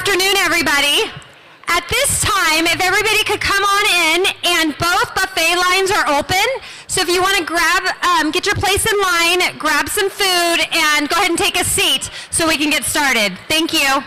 afternoon, everybody. At this time, if everybody could come on in, and both buffet lines are open. So if you want to get your place in line, grab some food, and go ahead and take a seat so we can get started. Thank you.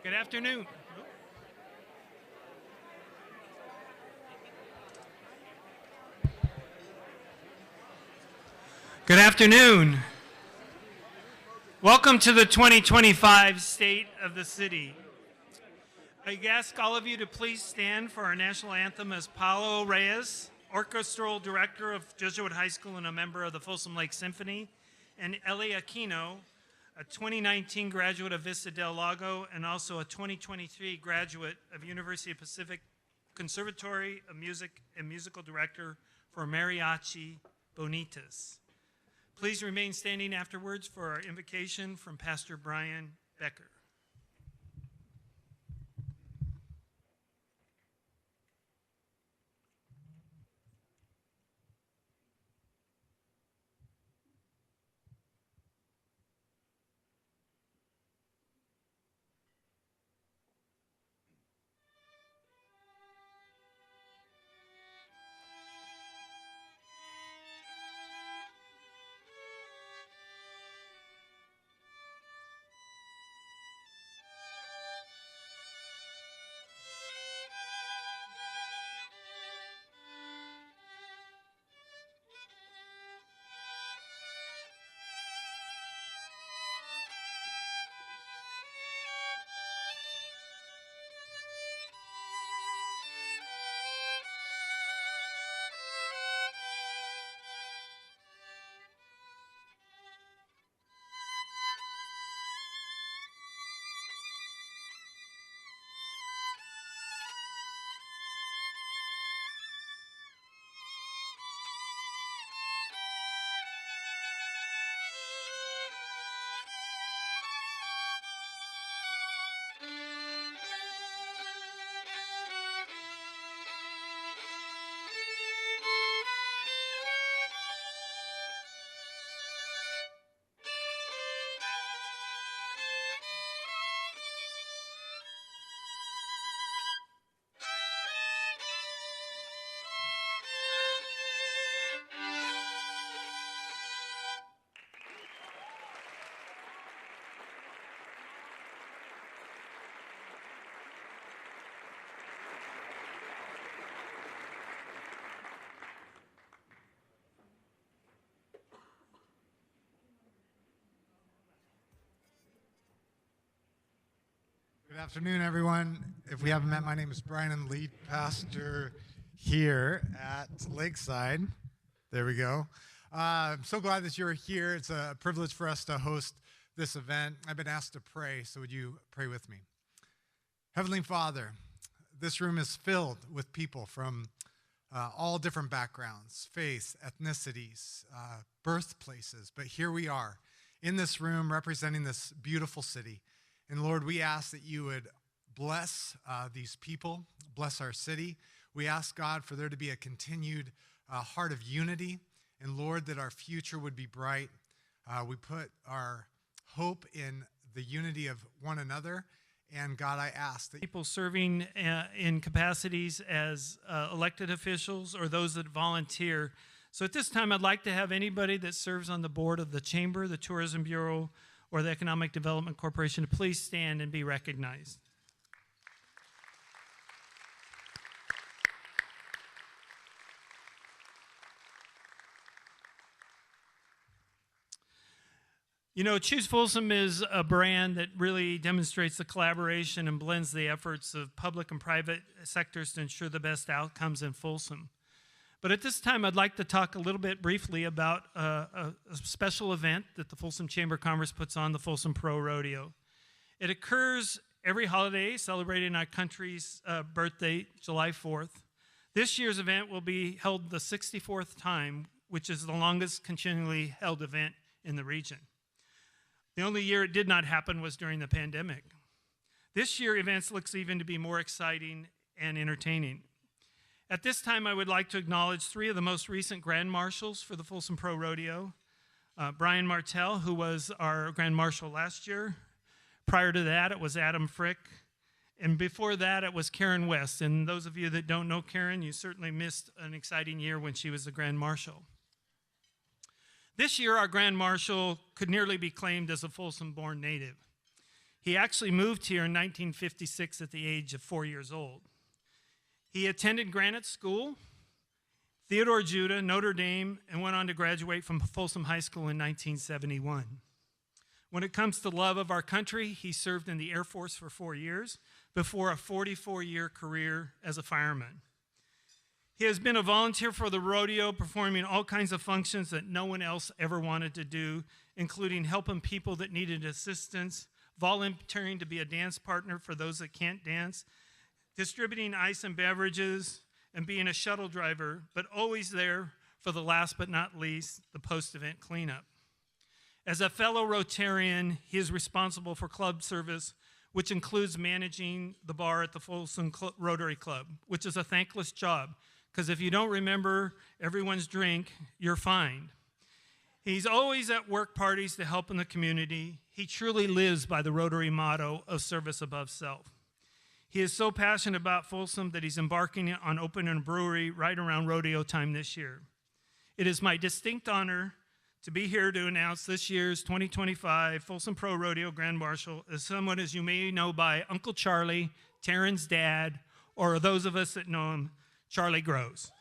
Good afternoon. Good afternoon. Welcome to the 2025 State of the City. I ask all of you to please stand for our national anthem as Paulo Reyes, orchestral director of Jesuit High School and a member of the Folsom Lake Symphony, and Ellie Aquino, a 2019 graduate of Vista del Lago and also a 2023 graduate of University of Pacific Conservatory of Music and musical director for Mariachi Bonitas. Please remain standing afterwards for our invocation from Pastor Brian Becker. Good afternoon, everyone. If we haven't met, my name is Brian. I'm lead pastor here at Lakeside. There we go. I'm so glad that you're here. It's a privilege for us to host this event. I've been asked to pray, so would you pray with me? Heavenly Father, this room is filled with people from all different backgrounds, faiths, ethnicities, birthplaces, but here we are in this room representing this beautiful city. And Lord, we ask that you would bless these people, bless our city. We ask, God, for there to be a continued heart of unity. And Lord, that our future would be bright. We put our hope in the unity of one another. And God, I ask that people serving in capacities as elected officials or those that volunteer. So at this time, I'd like to have anybody that serves on the board of the Chamber, the Tourism Bureau, or the Economic Development Corporation to please stand and be recognized. You know, Choose Folsom is a brand that really demonstrates the collaboration and blends the efforts of public and private sectors to ensure the best outcomes in Folsom. But at this time, I'd like to talk a little bit briefly about a special event that the Folsom Chamber of Commerce puts on, the Folsom Pro Rodeo. It occurs every holiday celebrating our country's birthday, July 4th. This year's event will be held the 64th time, which is the longest continually held event in the region. The only year it did not happen was during the pandemic. This year, events looks even to be more exciting and entertaining. At this time, I would like to acknowledge three of the most recent Grand Marshals for the Folsom Pro Rodeo. Brian Martell, who was our Grand Marshal last year. Prior to that, it was Adam Frick. And before that, it was Karen West. And those of you that don't know Karen, you certainly missed an exciting year when she was the Grand Marshal. This year, our Grand Marshal could nearly be claimed as a Folsom-born native. He actually moved here in 1956 at the age of 4 years old. He attended Granite School, Theodore Judah, Notre Dame, and went on to graduate from Folsom High School in 1971. When it comes to love of our country, he served in the Air Force for 4 years before a 44-year career as a fireman. He has been a volunteer for the rodeo, performing all kinds of functions that no one else ever wanted to do, including helping people that needed assistance, volunteering to be a dance partner for those that can't dance, distributing ice and beverages, and being a shuttle driver, but always there for the last but not least, the post-event cleanup. As a fellow Rotarian, he is responsible for club service, which includes managing the bar at the Folsom Rotary Club, which is a thankless job, because if you don't remember everyone's drink, you're fined. He's always at work parties to help in the community. He truly lives by the Rotary motto of service above self. He is so passionate about Folsom that he's embarking on opening a brewery right around rodeo time this year. It is my distinct honor to be here to announce this year's 2025 Folsom Pro Rodeo Grand Marshal as someone as you may know by Uncle Charlie, Taryn's dad, or those of us that know him, Charlie Groves.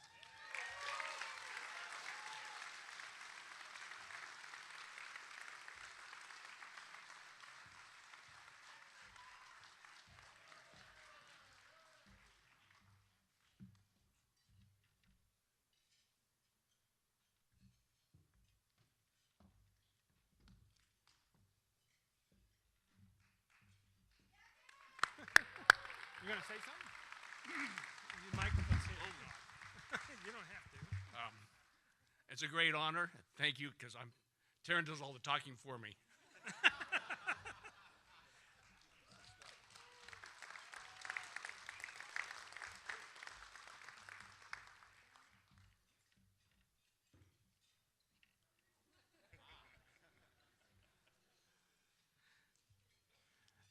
You're going to say something? Your microphone's here. You don't have to. It's a great honor. Thank you, because Taryn does all the talking for me.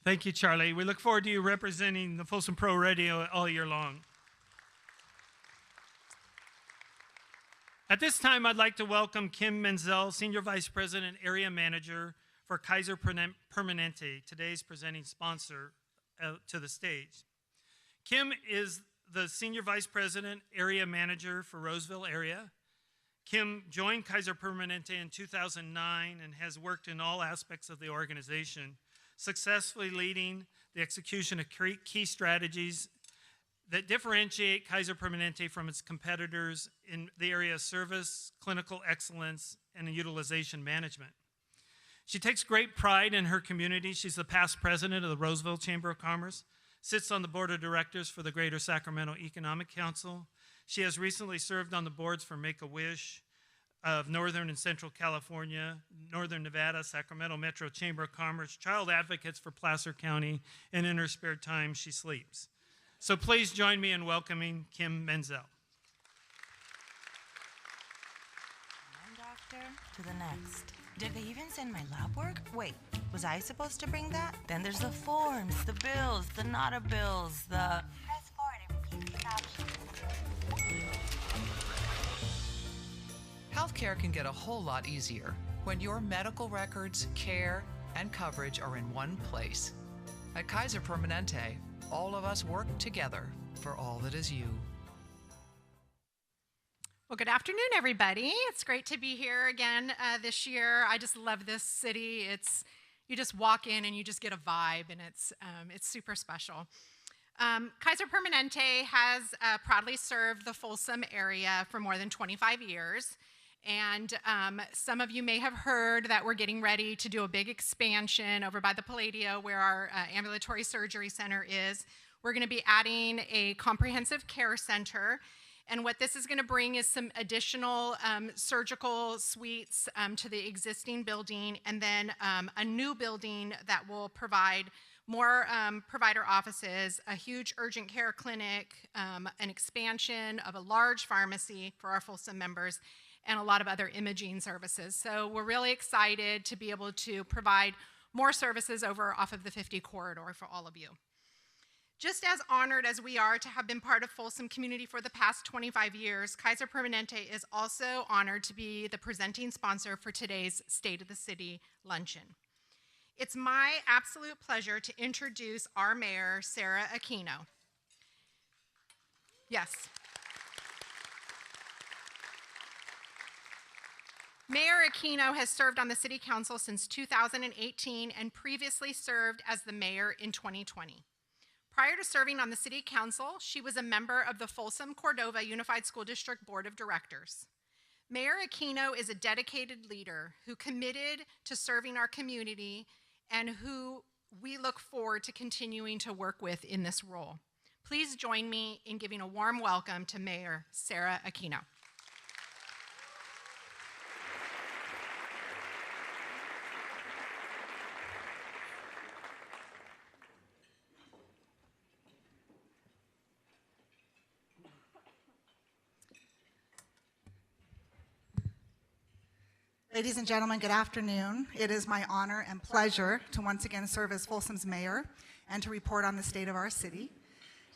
Thank you, Charlie. We look forward to you representing the Folsom Pro Rodeo all year long. At this time, I'd like to welcome Kim Menzel, Senior Vice President, Area Manager for Kaiser Permanente, today's presenting sponsor, to the stage. Kim is the Senior Vice President, Area Manager for Roseville area. Kim joined Kaiser Permanente in 2009 and has worked in all aspects of the organization, successfully leading the execution of key strategies that differentiate Kaiser Permanente from its competitors in the area of service, clinical excellence, and utilization management. She takes great pride in her community. She's the past president of the Roseville Chamber of Commerce, sits on the board of directors for the Greater Sacramento Economic Council. She has recently served on the boards for Make-A-Wish of Northern and Central California, Northern Nevada, Sacramento Metro Chamber of Commerce, Child Advocates for Placer County, and in her spare time, she sleeps. So please join me in welcoming Kim Menzel. One doctor to the next. Did they even send my lab work? Wait, was I supposed to bring that? Then there's the forms, the bills, the nota bills, the... Press forward and repeat the options. Healthcare can get a whole lot easier when your medical records, care, and coverage are in one place. At Kaiser Permanente, all of us work together for all that is you. Well, good afternoon, everybody. It's great to be here again this year. I just love this city. You just walk in and you just get a vibe, and it's super special. Kaiser Permanente has proudly served the Folsom area for more than 25 years. And some of you may have heard that we're getting ready to do a big expansion over by the Palladio where our ambulatory surgery center is. We're going to be adding a comprehensive care center. And what this is going to bring is some additional surgical suites to the existing building, and then a new building that will provide more provider offices, a huge urgent care clinic, an expansion of a large pharmacy for our Folsom members, and a lot of other imaging services. So we're really excited to be able to provide more services over off of the 50 corridor for all of you. Just as honored as we are to have been part of Folsom community for the past 25 years, Kaiser Permanente is also honored to be the presenting sponsor for today's State of the City luncheon. It's my absolute pleasure to introduce our mayor, Sarah Aquino. Yes. Mayor Aquino has served on the City Council since 2018 and previously served as the mayor in 2020. Prior to serving on the City Council, she was a member of the Folsom Cordova Unified School District Board of Directors. Mayor Aquino is a dedicated leader who committed to serving our community and who we look forward to continuing to work with in this role. Please join me in giving a warm welcome to Mayor Sarah Aquino. Ladies and gentlemen, good afternoon. It is my honor and pleasure to once again serve as Folsom's mayor and to report on the state of our city.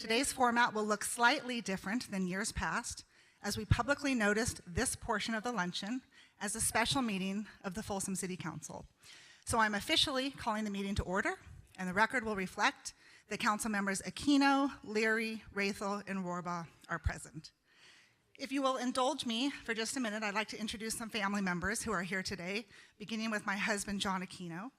Today's format will look slightly different than years past, as we publicly noticed this portion of the luncheon as a special meeting of the Folsom City Council. So I'm officially calling the meeting to order, and the record will reflect that council members Aquino, Leary, Rathel, and Rohrbaugh are present. If you will indulge me for just a minute, I'd like to introduce some family members who are here today, beginning with my husband, John Aquino.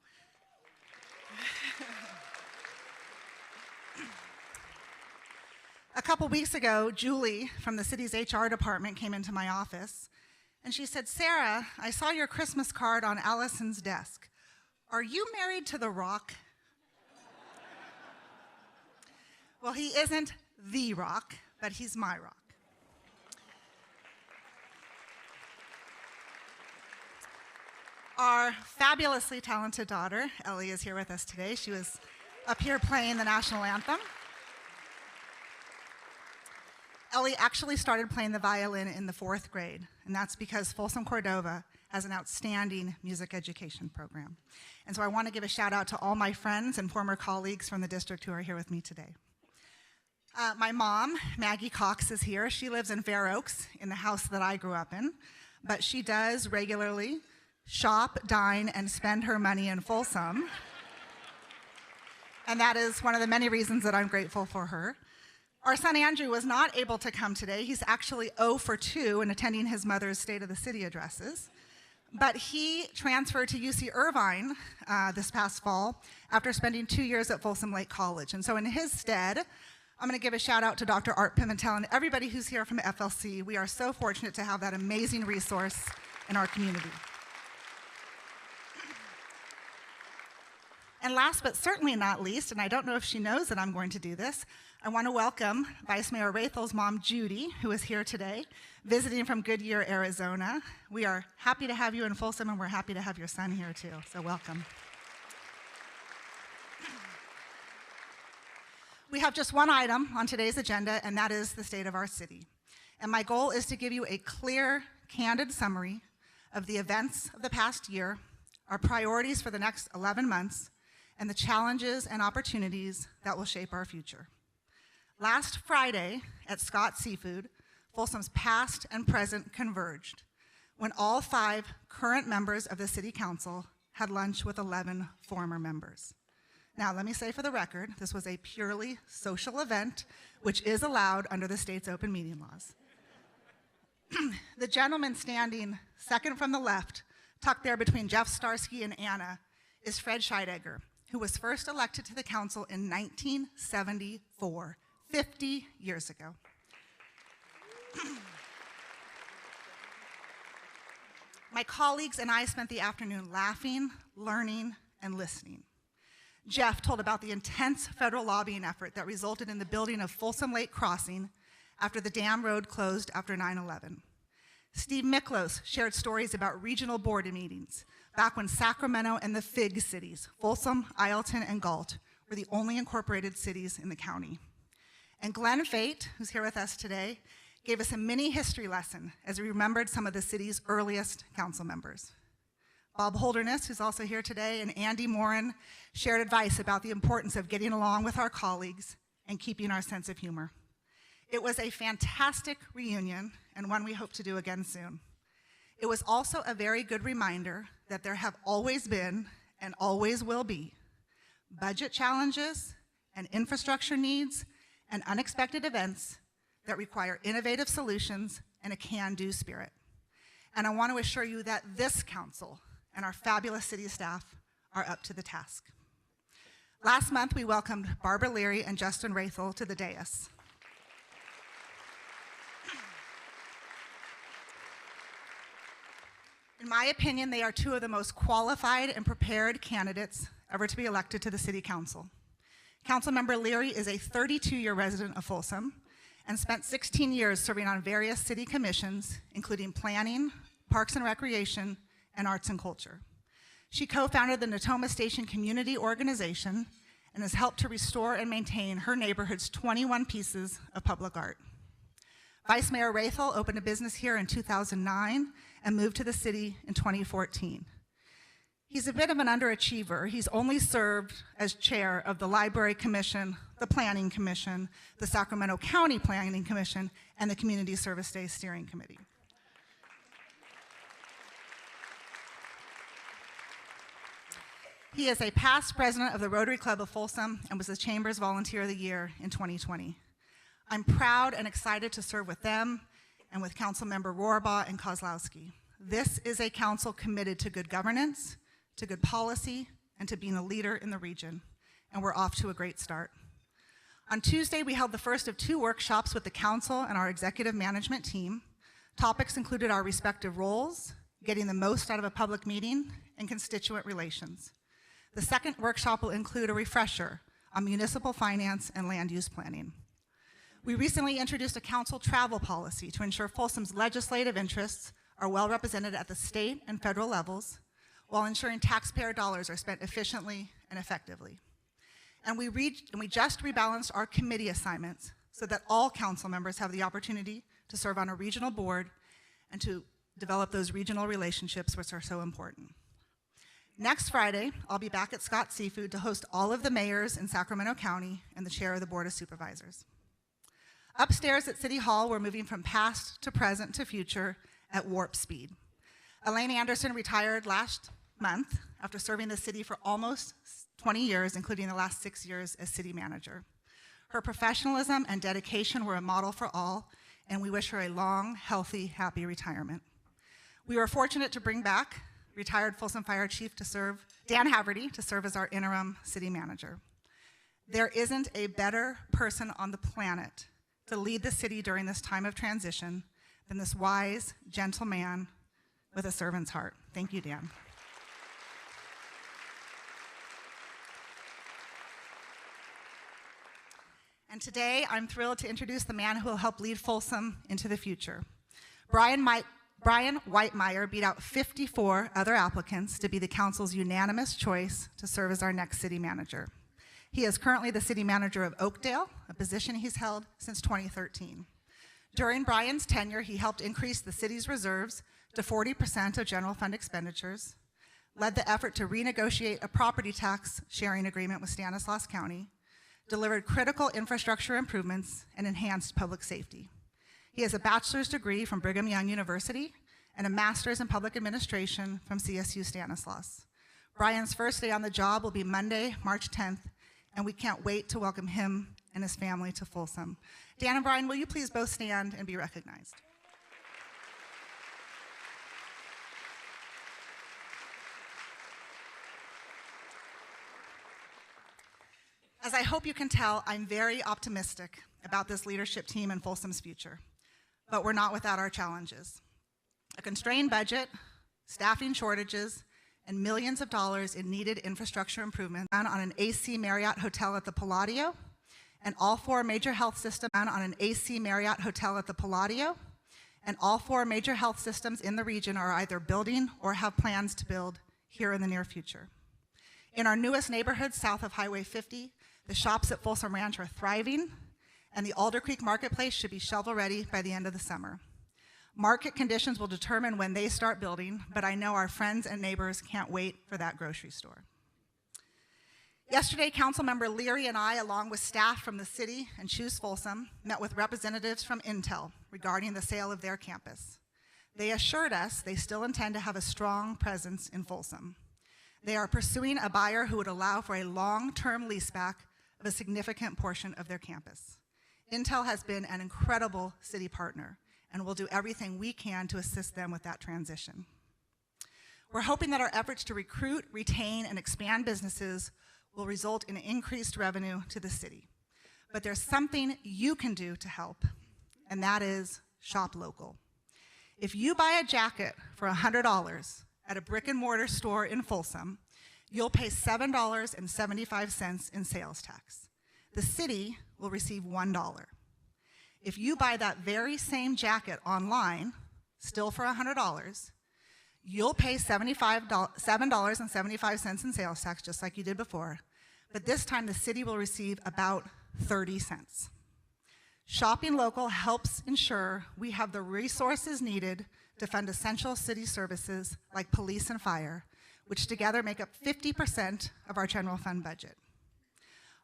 A couple weeks ago, Julie from the city's HR department came into my office, and she said, "Sarah, I saw your Christmas card on Allison's desk. Are you married to The Rock?" Well, he isn't The Rock, but he's my rock. Our fabulously talented daughter, Ellie, is here with us today. She was up here playing the national anthem. Ellie actually started playing the violin in the 4th grade, and that's because Folsom Cordova has an outstanding music education program. And so I want to give a shout out to all my friends and former colleagues from the district who are here with me today. My mom, Maggie Cox, is here. She lives in Fair Oaks in the house that I grew up in, but she does regularly shop, dine, and spend her money in Folsom. And that is one of the many reasons that I'm grateful for her. Our son Andrew was not able to come today. He's actually 0 for 2 in attending his mother's State of the City addresses. But he transferred to UC Irvine this past fall after spending 2 years at Folsom Lake College. And so in his stead, I'm going to give a shout out to Dr. Art Pimentel and everybody who's here from FLC. We are so fortunate to have that amazing resource in our community. And last but certainly not least, and I don't know if she knows that I'm going to do this, I want to welcome Vice Mayor Rathel's mom, Judy, who is here today, visiting from Goodyear, Arizona. We are happy to have you in Folsom, and we're happy to have your son here too, so welcome. We have just one item on today's agenda, and that is the state of our city. And my goal is to give you a clear, candid summary of the events of the past year, our priorities for the next 11 months, and the challenges and opportunities that will shape our future. Last Friday at Scott Seafood, Folsom's past and present converged when all 5 current members of the City Council had lunch with 11 former members. Now, let me say for the record, this was a purely social event, which is allowed under the state's open meeting laws. The gentleman standing second from the left, tucked there between Jeff Starsky and Anna, is Fred Scheidegger, who was first elected to the council in 1974, 50 years ago. My colleagues and I spent the afternoon laughing, learning, and listening. Jeff told about the intense federal lobbying effort that resulted in the building of Folsom Lake Crossing after the dam road closed after 9/11. Steve Miklos shared stories about regional board meetings back when Sacramento and the FIG cities, Folsom, Ileton, and Galt, were the only incorporated cities in the county. And Glenn Fate, who's here with us today, gave us a mini history lesson as we remembered some of the city's earliest council members. Bob Holderness, who's also here today, and Andy Morin shared advice about the importance of getting along with our colleagues and keeping our sense of humor. It was a fantastic reunion and one we hope to do again soon. It was also a very good reminder that there have always been and always will be, budget challenges and infrastructure needs and unexpected events that require innovative solutions and a can-do spirit. And I want to assure you that this council and our fabulous city staff are up to the task. Last month, we welcomed Barbara Leary and Justin Rathel to the dais. In my opinion, they are two of the most qualified and prepared candidates ever to be elected to the City Council. Councilmember Leary is a 32-year resident of Folsom and spent 16 years serving on various city commissions, including planning, parks and recreation, and arts and culture. She co-founded the Natoma Station Community Organization and has helped to restore and maintain her neighborhood's 21 pieces of public art. Vice Mayor Rathel opened a business here in 2009 and moved to the city in 2014. He's a bit of an underachiever. He's only served as chair of the Library Commission, the Planning Commission, the Sacramento County Planning Commission, and the Community Service Day Steering Committee. He is a past president of the Rotary Club of Folsom and was the Chamber's Volunteer of the Year in 2020. I'm proud and excited to serve with them and with Councilmember Rohrbaugh and Kozlowski. This is a council committed to good governance, to good policy, and to being a leader in the region, and we're off to a great start. On Tuesday, we held the first of 2 workshops with the council and our executive management team. Topics included our respective roles, getting the most out of a public meeting, and constituent relations. The second workshop will include a refresher on municipal finance and land use planning. We recently introduced a council travel policy to ensure Folsom's legislative interests are well represented at the state and federal levels, while ensuring taxpayer dollars are spent efficiently and effectively. And we just rebalanced our committee assignments so that all council members have the opportunity to serve on a regional board and to develop those regional relationships which are so important. Next Friday, I'll be back at Scott Seafood to host all of the mayors in Sacramento County and the chair of the Board of Supervisors. Upstairs at City Hall, we're moving from past to present to future at warp speed. Elaine Anderson retired last month after serving the city for almost 20 years, including the last 6 years as city manager. Her professionalism and dedication were a model for all, and we wish her a long, healthy, happy retirement. We were fortunate to bring back retired Folsom Fire Chief Dan Haverty to serve as our interim city manager. There isn't a better person on the planet to lead the city during this time of transition than this wise, gentle man with a servant's heart. Thank you, Dan. And today, I'm thrilled to introduce the man who will help lead Folsom into the future. Brian Whitemeyer beat out 54 other applicants to be the council's unanimous choice to serve as our next city manager. He is currently the city manager of Oakdale, a position he's held since 2013. During Brian's tenure, he helped increase the city's reserves to 40% of general fund expenditures, led the effort to renegotiate a property tax sharing agreement with Stanislaus County, delivered critical infrastructure improvements, and enhanced public safety. He has a bachelor's degree from Brigham Young University and a master's in public administration from CSU Stanislaus. Brian's first day on the job will be Monday, March 10th, and we can't wait to welcome him and his family to Folsom. Dan and Brian, will you please both stand and be recognized? As I hope you can tell, I'm very optimistic about this leadership team and Folsom's future, but we're not without our challenges. A constrained budget, staffing shortages, and millions of dollars in needed infrastructure improvements on an AC Marriott hotel at the Palladio, and all 4 major health systems on an AC Marriott hotel at the Palladio, and all 4 major health systems in the region are either building or have plans to build here in the near future. In our newest neighborhood south of Highway 50, the shops at Folsom Ranch are thriving, and the Alder Creek Marketplace should be shovel-ready by the end of the summer. Market conditions will determine when they start building, but I know our friends and neighbors can't wait for that grocery store. Yesterday, Councilmember Leary and I, along with staff from the city and Choose Folsom, met with representatives from Intel regarding the sale of their campus. They assured us they still intend to have a strong presence in Folsom. They are pursuing a buyer who would allow for a long-term leaseback of a significant portion of their campus. Intel has been an incredible city partner and will do everything we can to assist them with that transition. We're hoping that our efforts to recruit, retain, and expand businesses will result in increased revenue to the city. But there's something you can do to help, and that is shop local. If you buy a jacket for $100 at a brick and mortar store in Folsom, you'll pay $7.75 in sales tax. The city will receive $1. If you buy that very same jacket online, still for $100, you'll pay $7.75 in sales tax, just like you did before, but this time the city will receive about 30 cents. Shopping local helps ensure we have the resources needed to fund essential city services like police and fire, which together make up 50% of our general fund budget.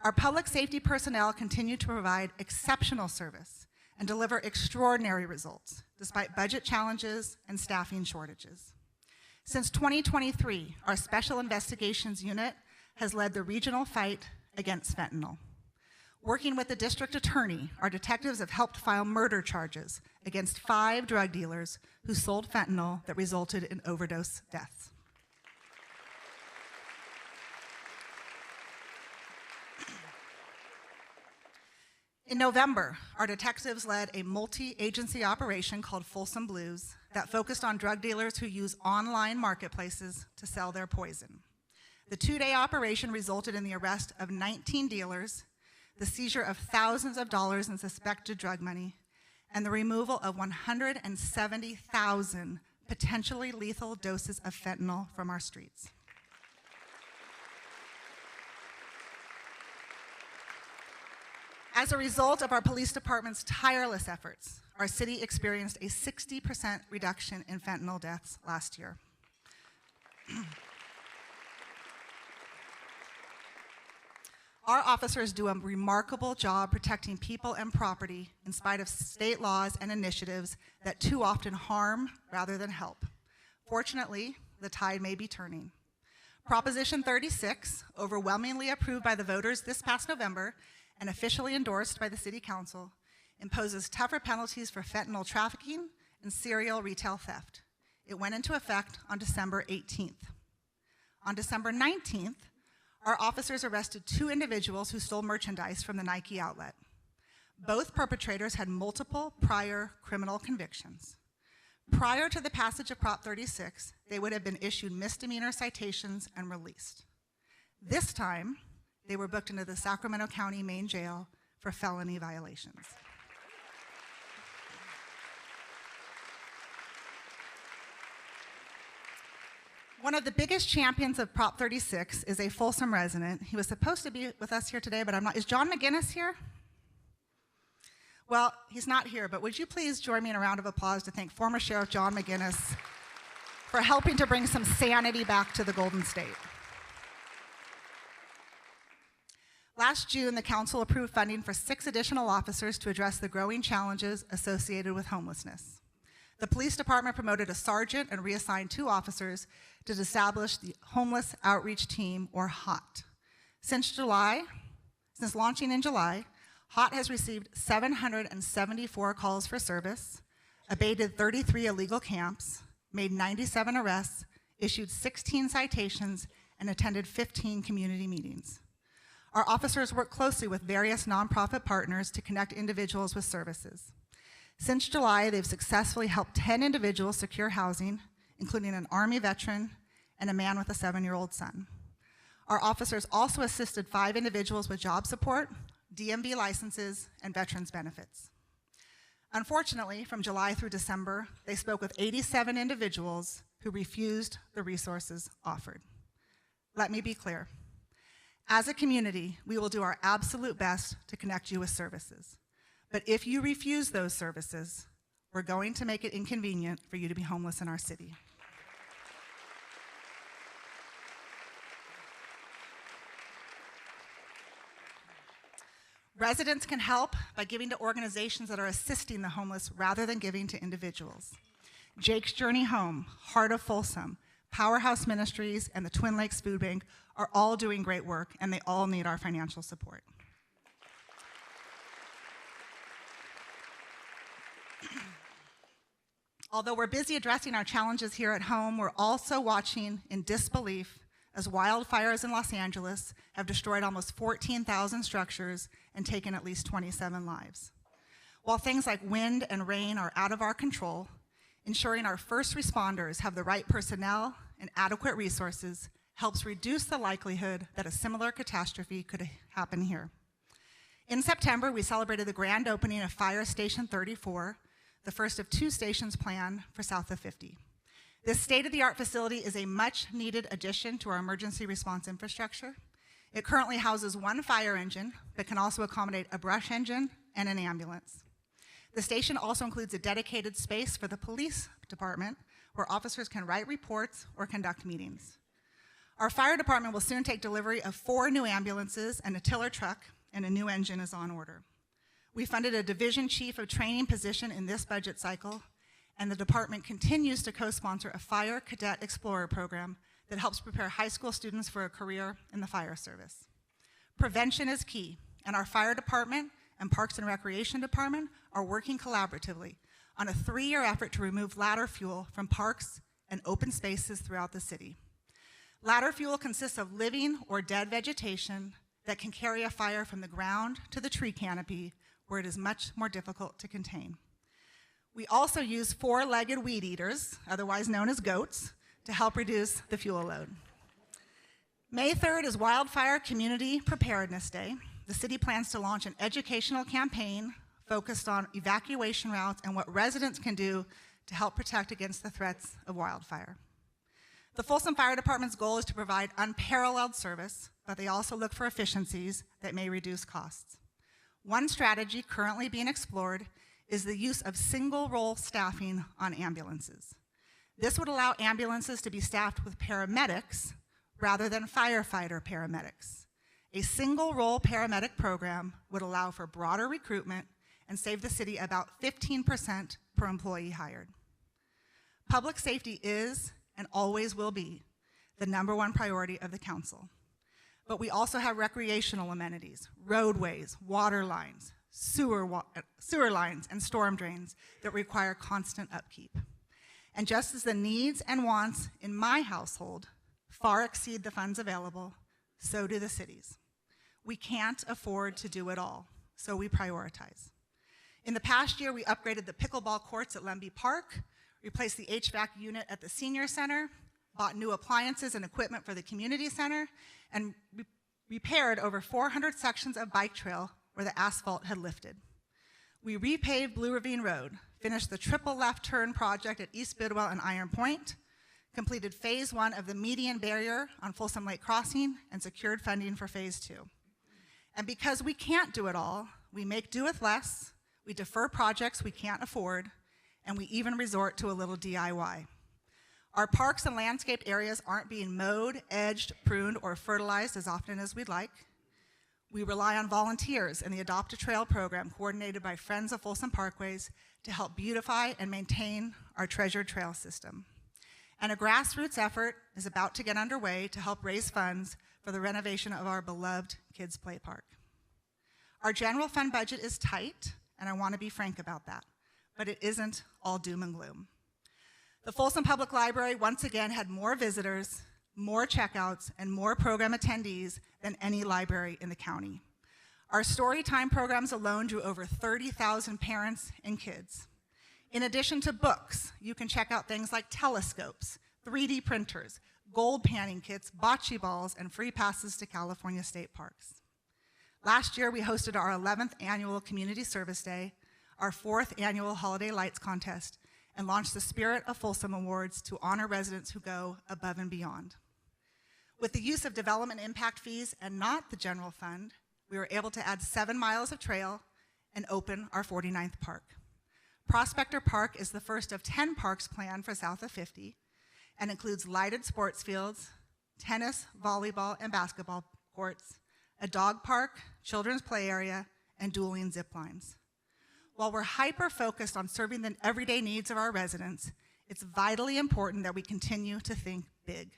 Our public safety personnel continue to provide exceptional service and deliver extraordinary results, despite budget challenges and staffing shortages. Since 2023, our Special Investigations Unit has led the regional fight against fentanyl. Working with the district attorney, our detectives have helped file murder charges against 5 drug dealers who sold fentanyl that resulted in overdose deaths. In November, our detectives led a multi-agency operation called Folsom Blues that focused on drug dealers who use online marketplaces to sell their poison. The 2-day operation resulted in the arrest of 19 dealers, the seizure of thousands of dollars in suspected drug money, and the removal of 170,000 potentially lethal doses of fentanyl from our streets. As a result of our police department's tireless efforts, our city experienced a 60% reduction in fentanyl deaths last year. Our officers do a remarkable job protecting people and property in spite of state laws and initiatives that too often harm rather than help. Fortunately, the tide may be turning. Proposition 36, overwhelmingly approved by the voters this past November and officially endorsed by the City Council, imposes tougher penalties for fentanyl trafficking and serial retail theft. It went into effect on December 18th. On December 19th, our officers arrested 2 individuals who stole merchandise from the Nike outlet. Both perpetrators had multiple prior criminal convictions. Prior to the passage of Prop 36, they would have been issued misdemeanor citations and released. This time, they were booked into the Sacramento County Main Jail for felony violations. One of the biggest champions of Prop 36 is a Folsom resident. He was supposed to be with us here today, but I'm not. Is John McGinnis here? Well, he's not here, but would you please join me in a round of applause to thank former Sheriff John McGinnis for helping to bring some sanity back to the Golden State. Last June, the council approved funding for 6 additional officers to address the growing challenges associated with homelessness. The police department promoted a sergeant and reassigned 2 officers to establish the Homeless Outreach Team, or HOT. Since launching in July, HOT has received 774 calls for service, abated 33 illegal camps, made 97 arrests, issued 16 citations, and attended 15 community meetings. Our officers work closely with various nonprofit partners to connect individuals with services. Since July, they've successfully helped 10 individuals secure housing, including an Army veteran and a man with a 7-year-old son. Our officers also assisted 5 individuals with job support, DMV licenses, and veterans benefits. Unfortunately, from July through December, they spoke with 87 individuals who refused the resources offered. Let me be clear. As a community, we will do our absolute best to connect you with services. But if you refuse those services, we're going to make it inconvenient for you to be homeless in our city. Residents can help by giving to organizations that are assisting the homeless rather than giving to individuals. Jake's Journey Home, Heart of Folsom, Powerhouse Ministries, and the Twin Lakes Food Bank are all doing great work, and they all need our financial support. Although we're busy addressing our challenges here at home, we're also watching in disbelief as wildfires in Los Angeles have destroyed almost 14,000 structures and taken at least 27 lives. While things like wind and rain are out of our control, ensuring our first responders have the right personnel and adequate resources helps reduce the likelihood that a similar catastrophe could happen here. In September, we celebrated the grand opening of Fire Station 34, the first of 2 stations planned for south of 50. This state-of-the-art facility is a much-needed addition to our emergency response infrastructure. It currently houses 1 fire engine, but can also accommodate a brush engine and an ambulance. The station also includes a dedicated space for the police department where officers can write reports or conduct meetings. Our fire department will soon take delivery of 4 new ambulances and a tiller truck, and a new engine is on order. We funded a division chief of training position in this budget cycle, and the department continues to co-sponsor a Fire Cadet Explorer program that helps prepare high school students for a career in the fire service. Prevention is key, and our fire department and Parks and Recreation Department are working collaboratively on a 3-year effort to remove ladder fuel from parks and open spaces throughout the city. Ladder fuel consists of living or dead vegetation that can carry a fire from the ground to the tree canopy, where it is much more difficult to contain. We also use 4-legged weed eaters, otherwise known as goats, to help reduce the fuel load. May 3rd is Wildfire Community Preparedness Day. The city plans to launch an educational campaign focused on evacuation routes and what residents can do to help protect against the threats of wildfire. The Folsom Fire Department's goal is to provide unparalleled service, but they also look for efficiencies that may reduce costs. One strategy currently being explored is the use of single-role staffing on ambulances. This would allow ambulances to be staffed with paramedics rather than firefighter paramedics. A single-role paramedic program would allow for broader recruitment and save the city about 15% per employee hired. Public safety is and always will be the #1 priority of the council. But we also have recreational amenities, roadways, water lines, sewer lines, and storm drains that require constant upkeep. And just as the needs and wants in my household far exceed the funds available, so do the cities. We can't afford to do it all, so we prioritize. In the past year, we upgraded the pickleball courts at Lemby Park, replaced the HVAC unit at the senior center, bought new appliances and equipment for the community center, and repaired over 400 sections of bike trail where the asphalt had lifted. We repaved Blue Ravine Road, finished the triple left turn project at East Bidwell and Iron Point, completed phase 1 of the median barrier on Folsom Lake Crossing, and secured funding for phase 2. And because we can't do it all, we make do with less, we defer projects we can't afford, and we even resort to a little DIY. Our parks and landscaped areas aren't being mowed, edged, pruned, or fertilized as often as we'd like. We rely on volunteers in the Adopt a Trail program coordinated by Friends of Folsom Parkways to help beautify and maintain our treasured trail system. And a grassroots effort is about to get underway to help raise funds for the renovation of our beloved Kids Play Park. Our general fund budget is tight, and I want to be frank about that, but it isn't all doom and gloom. The Folsom Public Library once again had more visitors, more checkouts, and more program attendees than any library in the county. Our story time programs alone drew over 30,000 parents and kids. In addition to books, you can check out things like telescopes, 3D printers, gold panning kits, bocce balls, and free passes to California state parks. Last year, we hosted our 11th annual Community Service Day, our 4th annual Holiday Lights Contest, and launched the Spirit of Folsom Awards to honor residents who go above and beyond. With the use of development impact fees and not the general fund, we were able to add 7 miles of trail and open our 49th park. Prospector Park is the first of 10 parks planned for south of 50 and includes lighted sports fields, tennis, volleyball, and basketball courts, a dog park, children's play area, and dueling zip lines. While we're hyper-focused on serving the everyday needs of our residents, it's vitally important that we continue to think big.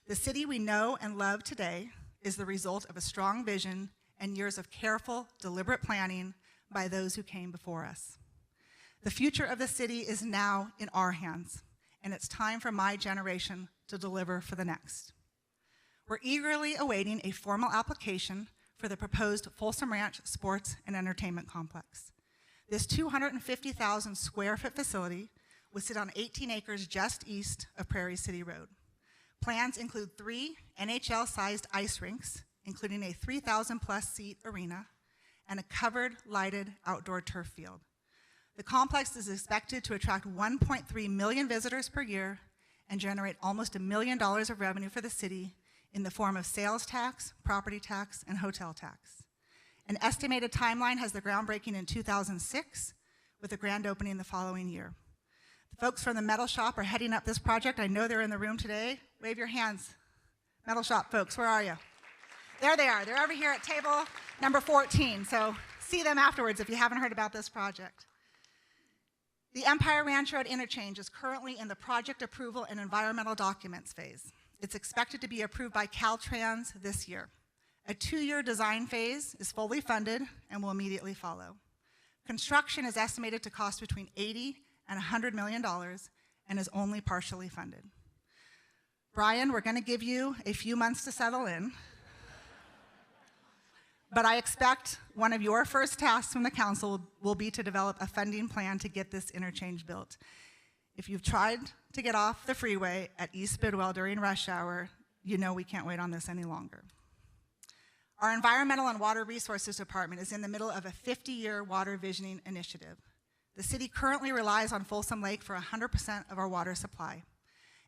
The city we know and love today is the result of a strong vision and years of careful, deliberate planning by those who came before us. The future of the city is now in our hands, and it's time for my generation to deliver for the next. We're eagerly awaiting a formal application for the proposed Folsom Ranch Sports and Entertainment Complex. This 250,000 square foot facility would sit on 18 acres just east of Prairie City Road. Plans include 3 NHL-sized ice rinks, including a 3,000-plus seat arena, and a covered, lighted outdoor turf field. The complex is expected to attract 1.3 million visitors per year and generate almost $1 million of revenue for the city in the form of sales tax, property tax, and hotel tax. An estimated timeline has the groundbreaking in 2006, with a grand opening the following year. The folks from the Metal Shop are heading up this project. I know they're in the room today. Wave your hands. Metal Shop folks, where are you? There they are. They're over here at table number 14, so see them afterwards if you haven't heard about this project. The Empire Ranch Road interchange is currently in the project approval and environmental documents phase. It's expected to be approved by Caltrans this year. A 2-year design phase is fully funded and will immediately follow. Construction is estimated to cost between $80 and $100 million and is only partially funded. Brian, we're going to give you a few months to settle in, but I expect one of your first tasks from the council will be to develop a funding plan to get this interchange built. If you've tried to get off the freeway at East Bidwell during rush hour, you know we can't wait on this any longer. Our Environmental and Water Resources Department is in the middle of a 50-year water visioning initiative. The city currently relies on Folsom Lake for 100% of our water supply.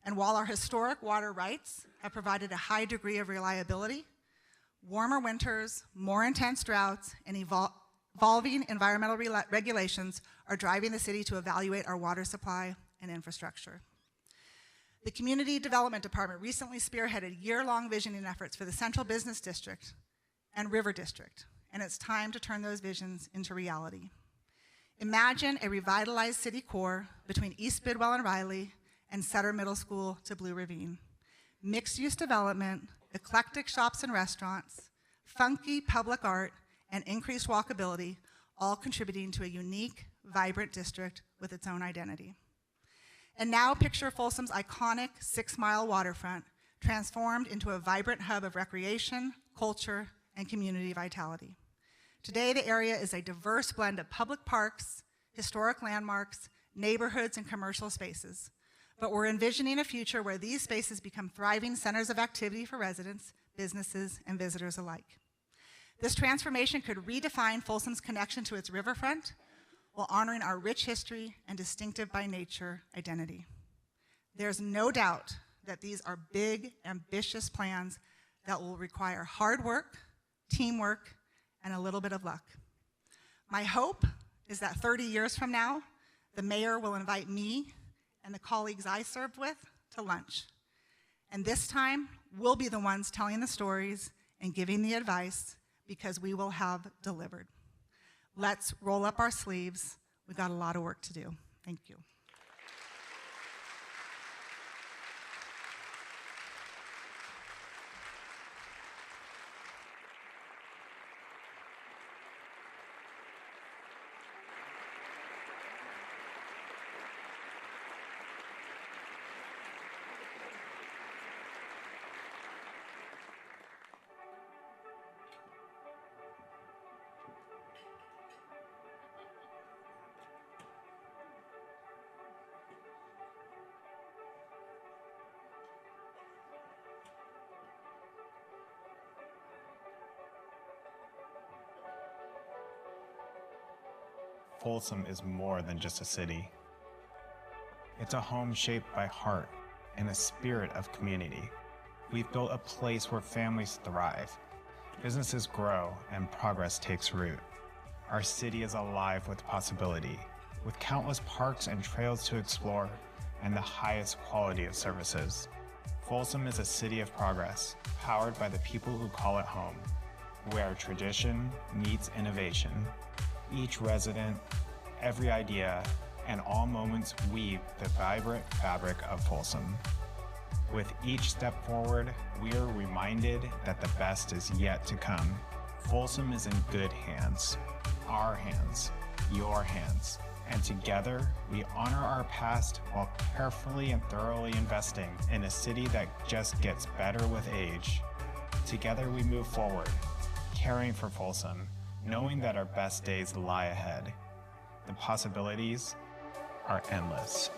And while our historic water rights have provided a high degree of reliability, warmer winters, more intense droughts, and evolving environmental regulations are driving the city to evaluate our water supply and infrastructure. The Community Development Department recently spearheaded year-long visioning efforts for the Central Business District and River District, and it's time to turn those visions into reality. Imagine a revitalized city core between East Bidwell and Riley and Sutter Middle School to Blue Ravine. Mixed-use development, eclectic shops and restaurants, funky public art, and increased walkability, all contributing to a unique, vibrant district with its own identity. And now picture Folsom's iconic 6-mile waterfront transformed into a vibrant hub of recreation, culture, and community vitality. Today, the area is a diverse blend of public parks, historic landmarks, neighborhoods, and commercial spaces. But we're envisioning a future where these spaces become thriving centers of activity for residents, businesses, and visitors alike. This transformation could redefine Folsom's connection to its riverfront while honoring our rich history and distinctive by nature identity. There's no doubt that these are big, ambitious plans that will require hard work, teamwork, and a little bit of luck. My hope is that 30 years from now, the mayor will invite me and the colleagues I served with to lunch. And this time, we'll be the ones telling the stories and giving the advice because we will have delivered. Let's roll up our sleeves. We've got a lot of work to do. Thank you. Folsom is more than just a city. It's a home shaped by heart and a spirit of community. We've built a place where families thrive, businesses grow, and progress takes root. Our city is alive with possibility, with countless parks and trails to explore, and the highest quality of services. Folsom is a city of progress, powered by the people who call it home, where tradition meets innovation. Each resident, every idea, and all moments weave the vibrant fabric of Folsom. With each step forward, we are reminded that the best is yet to come. Folsom is in good hands, our hands, your hands. And together, we honor our past while carefully and thoroughly investing in a city that just gets better with age. Together we move forward, caring for Folsom, knowing that our best days lie ahead. The possibilities are endless.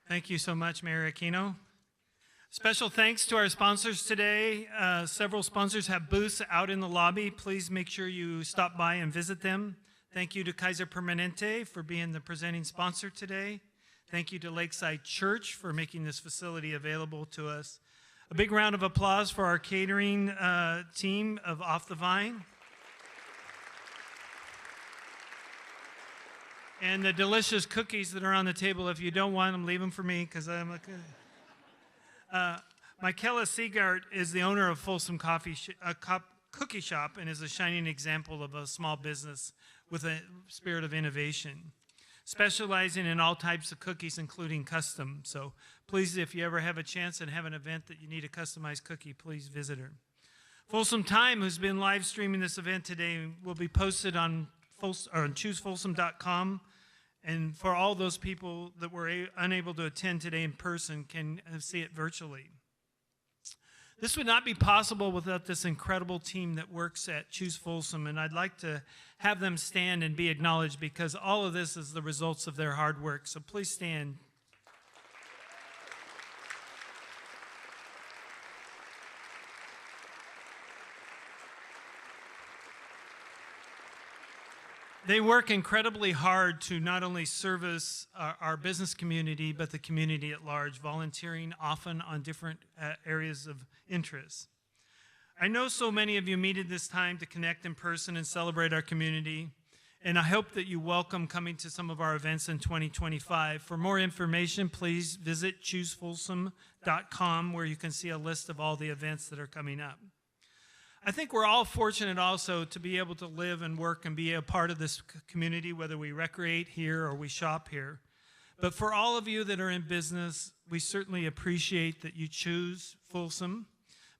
Thank you so much, Mayor Aquino. Special thanks to our sponsors today. Several sponsors have booths out in the lobby. Please make sure you stop by and visit them. Thank you to Kaiser Permanente for being the presenting sponsor today. Thank you to Lakeside Church for making this facility available to us. A big round of applause for our catering team of Off the Vine. And the delicious cookies that are on the table. If you don't want them, leave them for me, because I'm like... Michaela Seagart is the owner of Folsom Cookie Shop and is a shining example of a small business with a spirit of innovation, specializing in all types of cookies, including custom. So please, if you ever have a chance and have an event that you need a customized cookie, please visit her. Folsom Time, who's been live streaming this event today, will be posted on choosefolsom.com. And for all those people that were unable to attend today in person can see it virtually. This would not be possible without this incredible team that works at Choose Folsom, and I'd like to have them stand and be acknowledged because all of this is the results of their hard work. So please stand. They work incredibly hard to not only service our business community, but the community at large, volunteering often on different areas of interest. I know so many of you needed this time to connect in person and celebrate our community, and I hope that you welcome coming to some of our events in 2025. For more information, please visit choosefolsom.com, where you can see a list of all the events that are coming up. I think we're all fortunate also to be able to live and work and be a part of this community, whether we recreate here or we shop here. But for all of you that are in business, we certainly appreciate that you choose Folsom.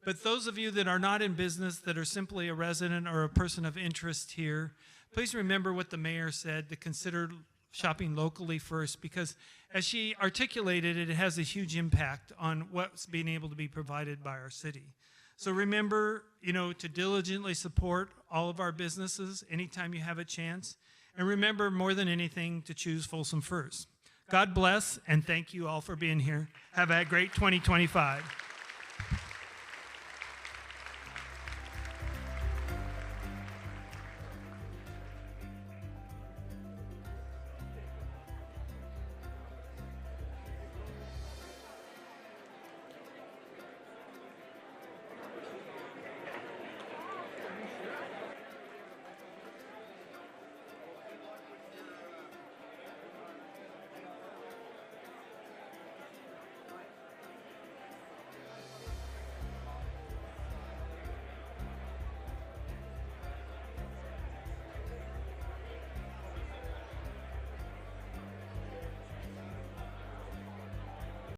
But those of you that are not in business, that are simply a resident or a person of interest here, please remember what the mayor said, to consider shopping locally first, because as she articulated it, it has a huge impact on what's being able to be provided by our city. So remember, to diligently support all of our businesses anytime you have a chance. And remember, more than anything, to choose Folsom first. God bless, and thank you all for being here. Have a great 2025.